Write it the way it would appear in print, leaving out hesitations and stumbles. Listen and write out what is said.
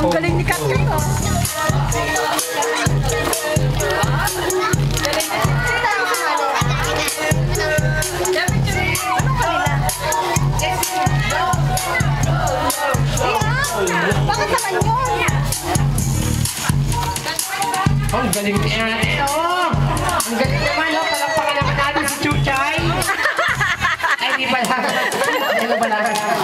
Ang galing ni Katrin, oh. Bakit naman yun? Ang galing ni Ate, oh! Ang galing naman, oh! Palakpakan naman natin si Chuchay! Ay, di pala. Ay, di pala.